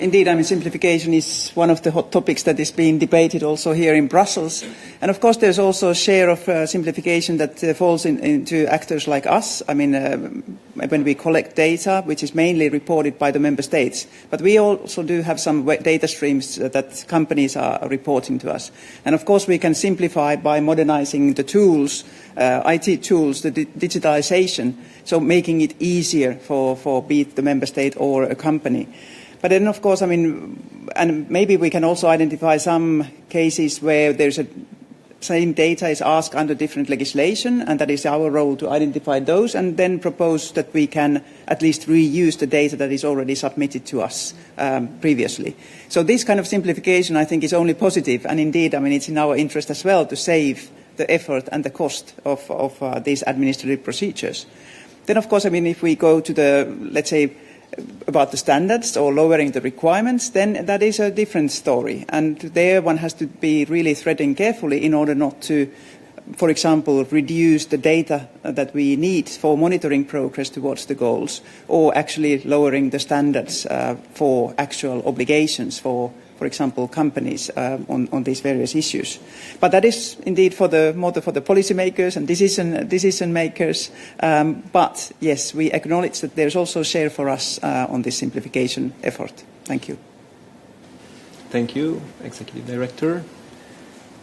Indeed, I mean, simplification is one of the hot topics that is being debated also here in Brussels. And of course, there's also a share of simplification that falls into actors like us. I mean, when we collect data, which is mainly reported by the member states. But we also do have some data streams that companies are reporting to us. And of course, we can simplify by modernizing the tools, IT tools, the digitalization, so making it easier for be it the member state or a company. But then, of course, I mean, and maybe we can also identify some cases where there's same data is asked under different legislation, and that is our role to identify those and then propose that we can at least reuse the data that is already submitted to us previously. So this kind of simplification, I think, is only positive, and indeed, I mean, it's in our interest as well to save the effort and the cost of these administrative procedures. Then, of course, I mean, if we go to the, let's say, about the standards or lowering the requirements, then that is a different story. And there one has to be really threading carefully in order not to, for example, reduce the data that we need for monitoring progress towards the goals, or actually lowering the standards for actual obligations for example, companies on these various issues. But that is indeed for the policymakers and decision makers. But yes, we acknowledge that there's also a share for us on this simplification effort. Thank you. Thank you, Executive Director.